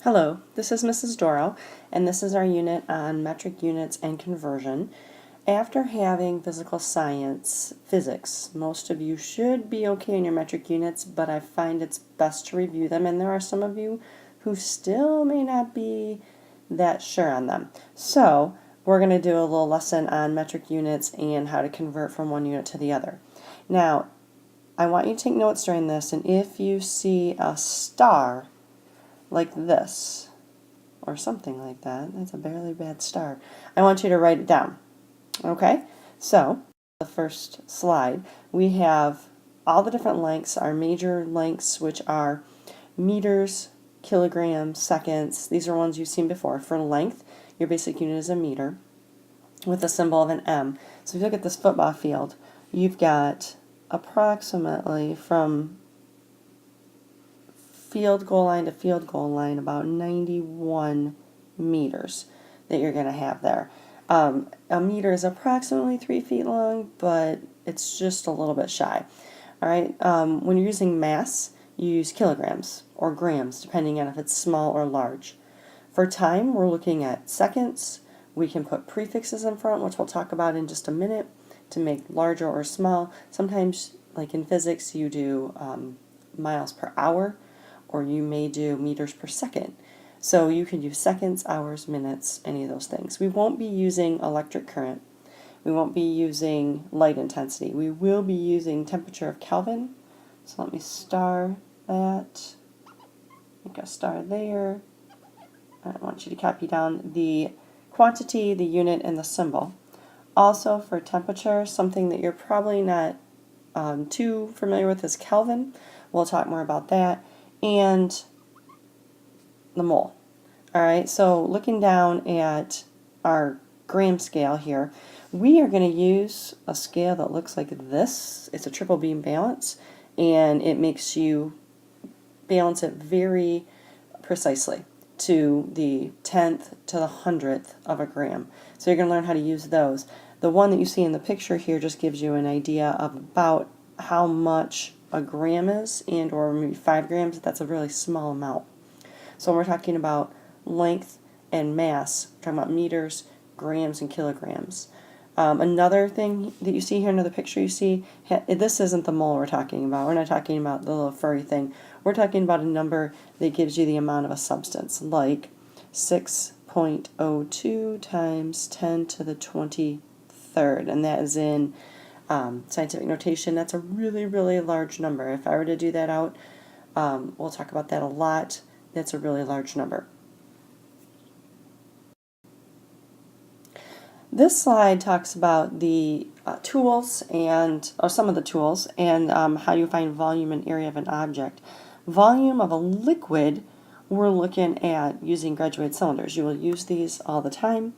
Hello, this is Mrs. Doro, and this is our unit on metric units and conversion. After having physical science, physics, most of you should be okay in your metric units, but I find it's best to review them, and there are some of you who still may not be that sure on them. So we're going to do a little lesson on metric units and how to convert from one unit to the other. Now, I want you to take notes during this, and if you see a star like this, or something like that, that's a barely bad star, I want you to write it down. Okay? So, the first slide, we have all the different lengths, our major lengths, which are meters, kilograms, seconds. These are ones you've seen before. For length, your basic unit is a meter with a symbol of an M. So if you look at this football field, you've got approximately from field goal line to field goal line about 91 meters that you're going to have there. A meter is approximately 3 feet long, but it's just a little bit shy. All right. When you're using mass, you use kilograms or grams, depending on if it's small or large. For time, we're looking at seconds. We can put prefixes in front, which we'll talk about in just a minute, to make larger or small. Sometimes, like in physics, you do miles per hour, or you may do meters per second. So you can use seconds, hours, minutes, any of those things. We won't be using electric current. We won't be using light intensity. We will be using temperature of Kelvin. So let me star that. Make a star there. I want you to copy down the quantity, the unit, and the symbol. Also for temperature, something that you're probably not too familiar with is Kelvin. We'll talk more about that. And the mole. All right, so looking down at our gram scale here, we are going to use a scale that looks like this. It's a triple beam balance, and it makes you balance it very precisely to the 10th to the 100th of a gram. So you're going to learn how to use those. The one that you see in the picture here just gives you an idea of about how much a gram is, and or maybe 5 grams. That's a really small amount. So when we're talking about length and mass, we're talking about meters, grams, and kilograms. Another thing that you see here, another picture you see, this isn't the mole we're talking about. We're not talking about the little furry thing. We're talking about a number that gives you the amount of a substance, like 6.02 times 10 to the 23rd, and that is in scientific notation. That's a really, really large number. If I were to do that out, we'll talk about that a lot. That's a really large number. This slide talks about the tools or some of the tools, and how you find volume and area of an object. Volume of a liquid, we're looking at using graduated cylinders. You will use these all the time.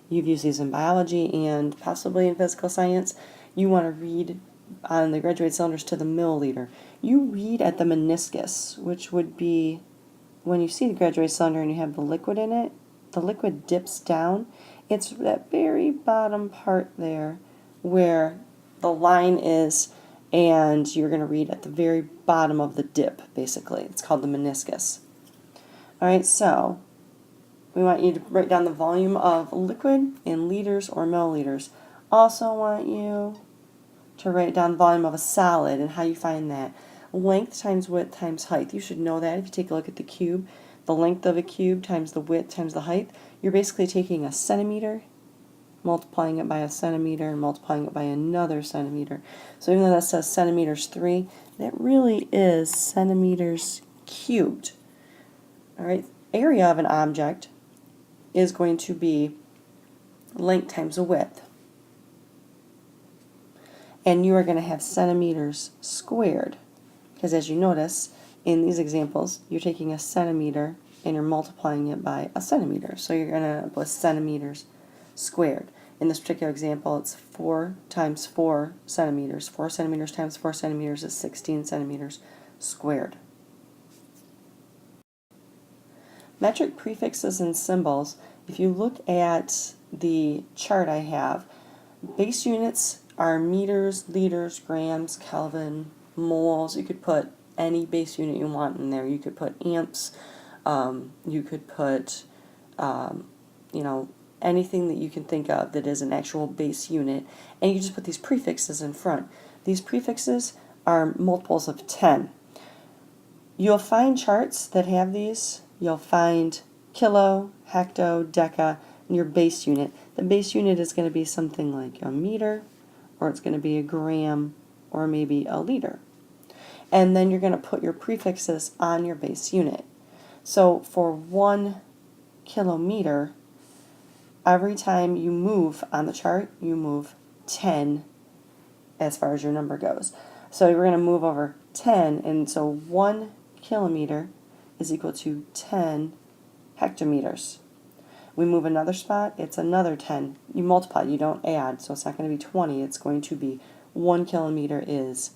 You've used these in biology and possibly in physical science. You want to read on the graduated cylinders to the milliliter. You read at the meniscus, which would be when you see the graduated cylinder and you have the liquid in it, the liquid dips down. It's that very bottom part there where the line is, and you're going to read at the very bottom of the dip, basically. It's called the meniscus. All right, so we want you to write down the volume of liquid in liters or milliliters. Also want you to write down the volume of a solid and how you find that. Length times width times height. You should know that if you take a look at the cube. The length of a cube times the width times the height. You're basically taking a centimeter, multiplying it by a centimeter, and multiplying it by another centimeter. So even though that says centimeters 3, that really is centimeters cubed. All right, area of an object is going to be length times the width. And you are going to have centimeters squared. Because as you notice, in these examples, you're taking a centimeter and you're multiplying it by a centimeter. So you're going to end up with centimeters squared. In this particular example, it's 4 times 4 centimeters. 4 centimeters times 4 centimeters is 16 centimeters squared. Metric prefixes and symbols, if you look at the chart I have, base units are meters, liters, grams, Kelvin, moles. You could put any base unit you want in there. You could put amps, You could put, you know, anything that you can think of that is an actual base unit, and you just put these prefixes in front. These prefixes are multiples of 10. You'll find charts that have these. You'll find kilo, hecto, deca, and your base unit. The base unit is going to be something like a meter, or it's going to be a gram, or maybe a liter. And then you're going to put your prefixes on your base unit. So for 1 kilometer, every time you move on the chart, you move 10 as far as your number goes. So we're going to move over 10, and so 1 kilometer is equal to 10 hectometers. We move another spot, it's another 10. You multiply, you don't add, so it's not going to be 20, it's going to be 1 kilometer is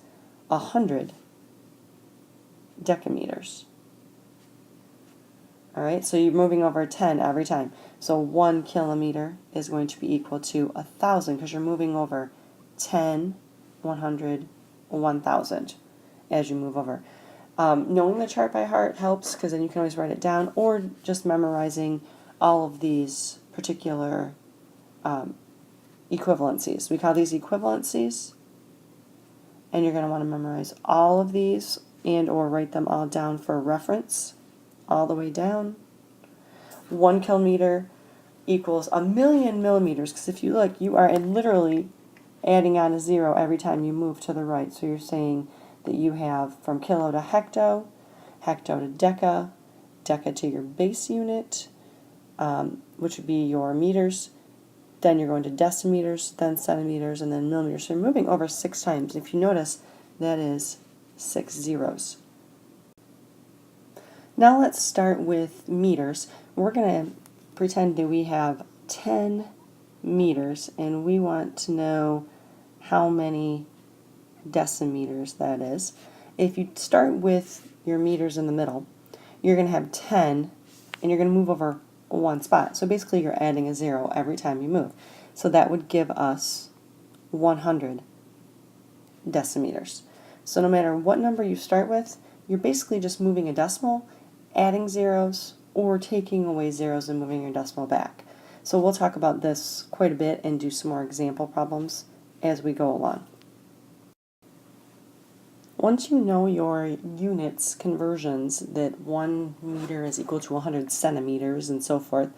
100 decameters. Alright, so you're moving over 10 every time. So 1 kilometer is going to be equal to 1,000 because you're moving over 10, 100, 1,000 as you move over. Knowing the chart by heart helps because then you can always write it down, or just memorizing all of these particular equivalencies. We call these equivalencies, and you're going to want to memorize all of these and or write them all down for reference all the way down. 1 kilometer equals 1,000,000 millimeters, because if you look, you are literally adding on a 0 every time you move to the right. So you're saying that you have from kilo to hecto, hecto to deca, deca to your base unit, which would be your meters. Then you're going to decimeters, then centimeters, and then millimeters. So you're moving over 6 times. If you notice, that is 6 zeros. Now let's start with meters. We're going to pretend that we have 10 meters, and we want to know how many decimeters that is. If you start with your meters in the middle, you're going to have 10, and you're going to move over 1 spot. So basically you're adding a 0 every time you move. So that would give us 100 decimeters. So no matter what number you start with, you're basically just moving a decimal, adding zeros, or taking away zeros and moving your decimal back. So we'll talk about this quite a bit and do some more example problems as we go along. Once you know your units conversions, that 1 meter is equal to 100 centimeters and so forth,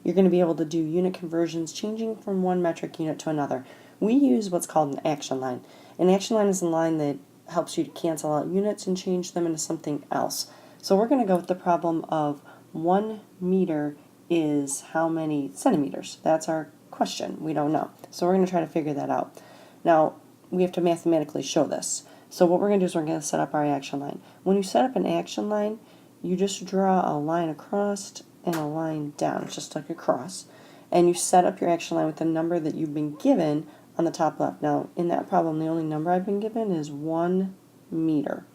you're going to be able to do unit conversions changing from one metric unit to another. We use what's called an action line. An action line is a line that helps you to cancel out units and change them into something else. So we're going to go with the problem of 1 meter is how many centimeters? That's our question. We don't know. So we're going to try to figure that out. Now, we have to mathematically show this. So what we're going to do is we're going to set up our action line. When you set up an action line, you just draw a line across and a line down. It's just like a cross. And you set up your action line with the number that you've been given on the top left. Now, in that problem, the only number I've been given is 1 meter.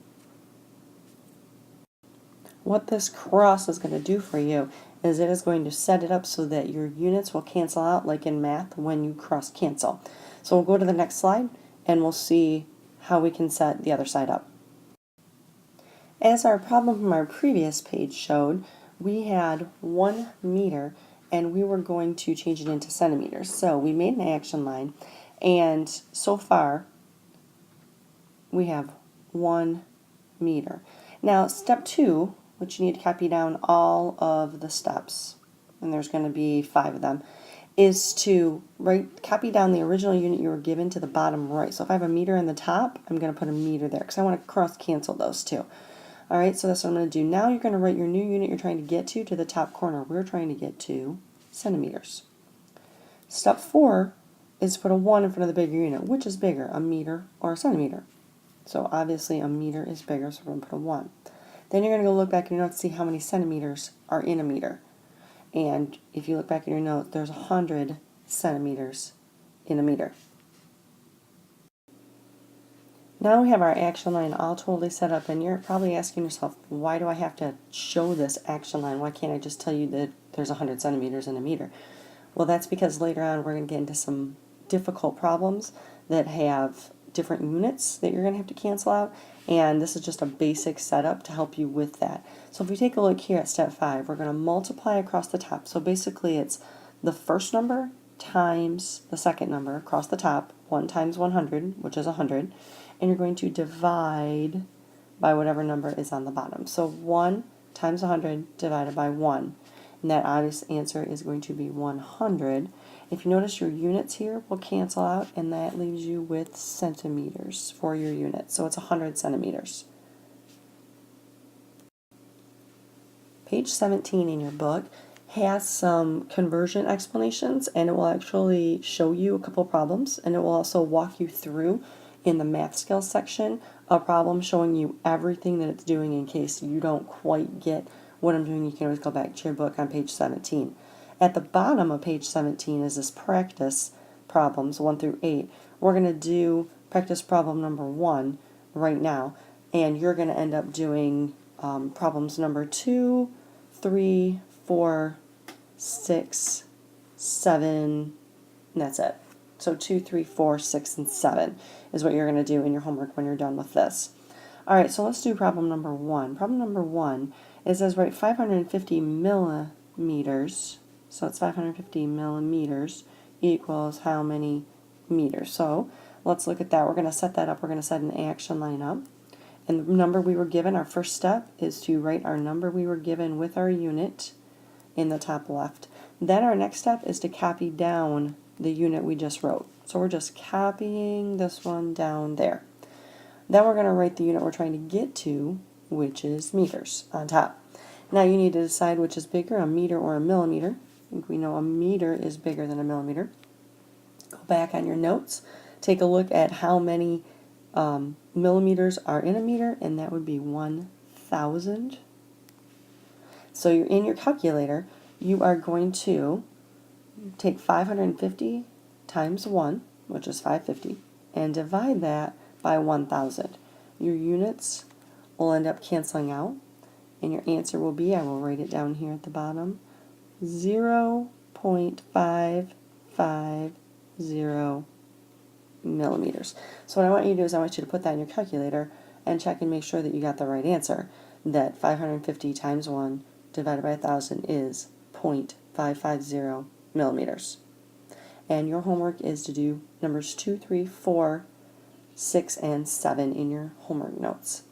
What this cross is going to do for you is it is going to set it up so that your units will cancel out like in math when you cross cancel. So we'll go to the next slide and we'll see how we can set the other side up. As our problem from our previous page showed, we had 1 meter and we were going to change it into centimeters. So we made an action line, and so far we have 1 meter. Now step 2, which you need to copy down all of the steps, and there's going to be 5 of them, is to copy down the original unit you were given to the bottom right. So if I have a meter in the top, I'm going to put a meter there because I want to cross cancel those two. Alright, so that's what I'm going to do. Now you're going to write your new unit you're trying to get to the top corner. We're trying to get to centimeters. Step 4 is to put a 1 in front of the bigger unit. Which is bigger, a meter or a centimeter? So obviously a meter is bigger, so we're going to put a 1. Then you're going to go look back in your notes to see how many centimeters are in a meter. And if you look back in your note, there's 100 centimeters in a meter. Now we have our action line all totally set up, and you're probably asking yourself, why do I have to show this action line? Why can't I just tell you that there's 100 centimeters in a meter? Well, that's because later on we're going to get into some difficult problems that have different units that you're going to have to cancel out, and this is just a basic setup to help you with that. So if we take a look here at step 5, we're going to multiply across the top. So basically it's the first number times the second number across the top, 1 times 100, which is 100, and you're going to divide by whatever number is on the bottom. So 1 times 100 divided by 1, and that obvious answer is going to be 100. If you notice, your units here will cancel out, and that leaves you with centimeters for your unit. So it's 100 centimeters. Page 17 in your book has some conversion explanations, and it will actually show you a couple problems, and it will also walk you through in the math skills section a problem showing you everything that it's doing in case you don't quite get what I'm doing. You can always go back to your book on page 17. At the bottom of page 17 is this practice problems 1 through 8. We're going to do practice problem number 1 right now, and you're going to end up doing problems number 2, 3, 4, 6, 7, and that's it. So 2, 3, 4, 6, and 7 is what you're going to do in your homework when you're done with this. All right, so let's do problem number 1. Problem number 1, it says write 550 millimeters. So it's 550 millimeters equals how many meters? So let's look at that. We're going to set that up. We're going to set an action line up. And the number we were given, our first step is to write our number we were given with our unit in the top left. Then our next step is to copy down the unit we just wrote. So we're just copying this one down there. Then we're going to write the unit we're trying to get to, which is meters, on top. Now you need to decide which is bigger, a meter or a millimeter. I think we know a meter is bigger than a millimeter. Go back on your notes, take a look at how many millimeters are in a meter, and that would be 1,000. So you're in your calculator, you are going to take 550 times 1, which is 550, and divide that by 1,000. Your units will end up canceling out, and your answer will be, I will write it down here at the bottom, 0.550 millimeters. So what I want you to do is I want you to put that in your calculator and check and make sure that you got the right answer, that 550 times 1 divided by 1,000 is 0.550 millimeters. And your homework is to do numbers 2, 3, 4, 6, and 7 in your homework notes.